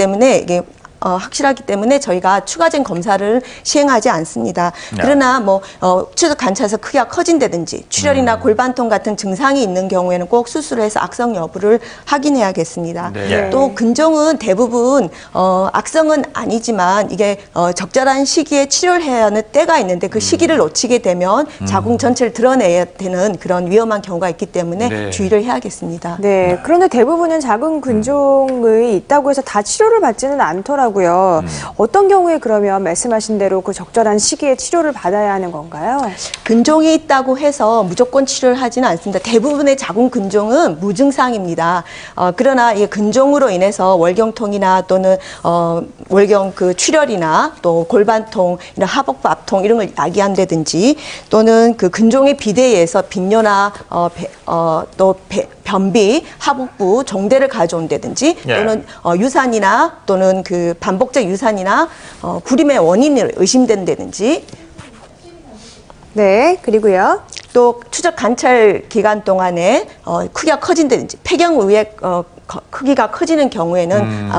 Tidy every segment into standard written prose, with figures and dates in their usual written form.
때문에 이게 확실하기 때문에 저희가 추가적인 검사를 시행하지 않습니다. 그러나 뭐 추적 관찰에서 크기가 커진다든지 출혈이나 골반통 같은 증상이 있는 경우에는 꼭 수술을 해서 악성 여부를 확인해야겠습니다. 네. 또 근종은 대부분 악성은 아니지만 이게 적절한 시기에 치료를 해야 하는 때가 있는데 그 시기를 놓치게 되면 자궁 전체를 드러내야 되는 그런 위험한 경우가 있기 때문에 네. 주의를 해야겠습니다. 네, 그런데 대부분은 자궁 근종이 있다고 해서 다 치료를 받지는 않더라고요. 어떤 경우에 그러면 말씀하신 대로 그 적절한 시기에 치료를 받아야 하는 건가요? 근종이 있다고 해서 무조건 치료를 하지는 않습니다. 대부분의 자궁 근종은 무증상입니다. 그러나 이 근종으로 인해서 월경통이나 또는 월경 그 출혈이나 또 골반통, 이런 하복부 압통 이런 걸 야기한다든지 또는 그 근종의 비대해서 빈뇨나 또 변비, 하복부, 정대를 가져온다든지 또는 유산이나 또는 그 반복적 유산이나 구림의 원인을 의심된다든지 네, 그리고요. 또 추적 관찰 기간 동안에 크기가 커진다든지 폐경 이후에 크기가 커지는 경우에는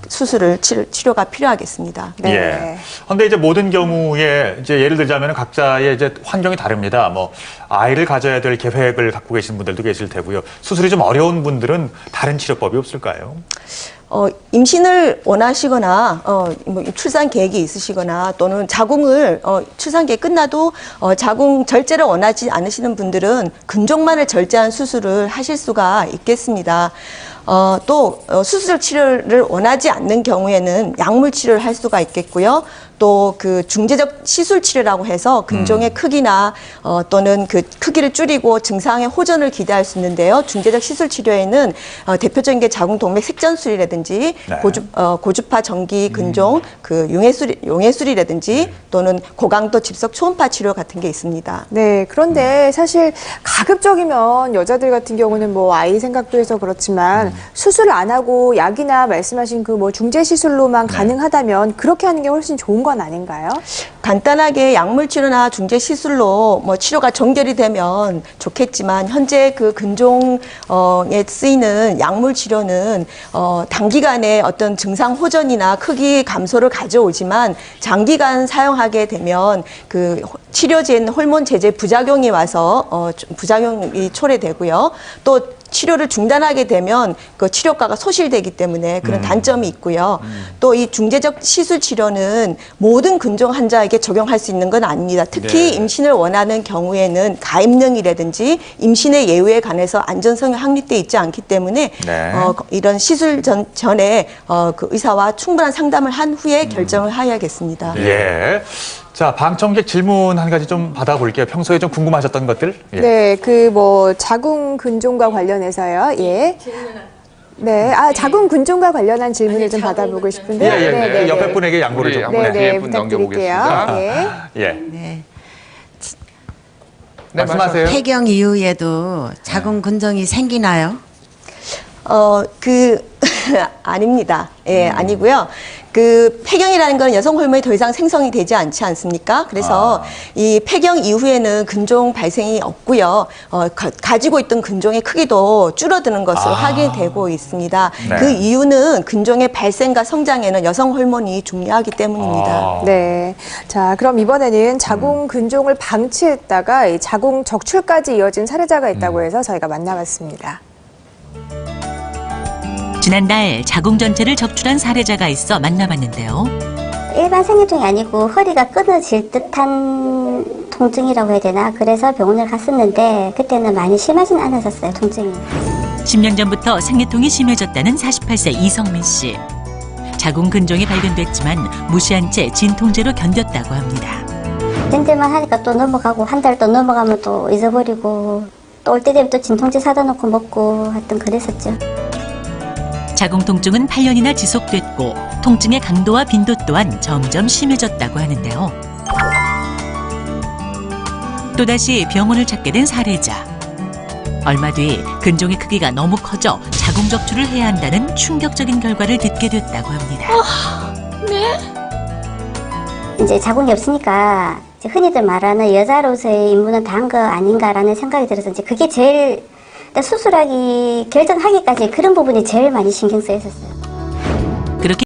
수술을 치료가 필요하겠습니다. 네. 예. 근데 이제 모든 경우에 이제 예를 들자면 각자의 이제 환경이 다릅니다. 뭐 아이를 가져야 될 계획을 갖고 계신 분들도 계실 테고요. 수술이 좀 어려운 분들은 다른 치료법이 없을까요? 임신을 원하시거나 뭐 출산 계획이 있으시거나 또는 자궁을 출산 계획 끝나도 자궁 절제를 원하지 않으시는 분들은 근종만을 절제한 수술을 하실 수가 있겠습니다. 또 수술 치료를 원하지 않는 경우에는 약물 치료를 할 수가 있겠고요. 또 그 중재적 시술 치료라고 해서 근종의 크기나 또는 그 크기를 줄이고 증상의 호전을 기대할 수 있는데요. 중재적 시술 치료에는 대표적인 게 자궁 동맥 색전술이라든지 네. 고주파 전기 근종, 그 용해술이라든지 또는 고강도 집속 초음파 치료 같은 게 있습니다. 네, 그런데 사실 가급적이면 여자들 같은 경우는 뭐 아이 생각도 해서 그렇지만 수술을 안 하고 약이나 말씀하신 그 뭐 중재 시술로만 가능하다면 그렇게 하는 게 훨씬 좋은 건 아닌가요? 간단하게 약물 치료나 중재 시술로 뭐 치료가 종결이 되면 좋겠지만 현재 그 근종에 쓰이는 약물 치료는 단기간에 어떤 증상 호전이나 크기 감소를 가져오지만 장기간 사용하게 되면 그 치료제는 호르몬 제제 부작용이 와서 부작용이 초래되고요. 또 치료를 중단하게 되면 그 치료가가 소실되기 때문에 그런 단점이 있고요. 또 이 중재적 시술 치료는 모든 근종 환자에게 적용할 수 있는 건 아닙니다. 특히 네. 임신을 원하는 경우에는 가임령이라든지 임신의 예후에 관해서 안전성이 확립되어 있지 않기 때문에 네. 이런 시술 전에 그 의사와 충분한 상담을 한 후에 결정을 해야겠습니다. 예. 자, 방청객 질문 한 가지 좀 받아볼게요. 평소에 좀 궁금하셨던 것들. 예. 네, 그 뭐 자궁 근종과 관련해서요. 예. 네, 자궁 근종과 관련한 질문을 좀 받아보고 싶은데. 예. 옆에 분에게 양보를 좀. 네, 뒤에 네, 분 부탁드릴게요. 넘겨보겠습니다. 예. 예. 네. 말씀하세요. 폐경 이후에도 자궁 근종이 생기나요? 아닙니다. 예, 아니고요. 그 폐경이라는 건 여성 호르몬이 더 이상 생성이 되지 않지 않습니까? 그래서 이 폐경 이후에는 근종 발생이 없고요. 가지고 있던 근종의 크기도 줄어드는 것으로 확인되고 있습니다. 네. 그 이유는 근종의 발생과 성장에는 여성 호르몬이 중요하기 때문입니다. 네. 자, 그럼 이번에는 자궁 근종을 방치했다가 이 자궁 적출까지 이어진 사례자가 있다고 해서 저희가 만나봤습니다. 지난달 자궁 전체를 적출한 사례자가 있어 만나봤는데요. 일반 생리통이 아니고 허리가 끊어질 듯한 통증이라고 해야 되나? 그래서 병원을 갔었는데 그때는 많이 심하진 않았었어요, 통증이. 10년 전부터 생리통이 심해졌다는 48세 이성민 씨. 자궁 근종이 발견됐지만 무시한 채 진통제로 견뎠다고 합니다. 견딜만 하니까 또 넘어가고 한 달 또 넘어가면 또 잊어버리고 또 올 때 되면 또 진통제 사다 놓고 먹고 하여튼 그랬었죠. 자궁 통증은 8년이나 지속됐고 통증의 강도와 빈도 또한 점점 심해졌다고 하는데요. 또다시 병원을 찾게 된 사례자. 얼마 뒤 근종의 크기가 너무 커져 자궁 적출을 해야 한다는 충격적인 결과를 듣게 됐다고 합니다. 이제 자궁이 없으니까 이제 흔히들 말하는 여자로서의 임무는 다 한 거 아닌가라는 생각이 들어서 이제 그게 제일 수술하기 결정하기까지 그런 부분이 제일 많이 신경 쓰였었어요.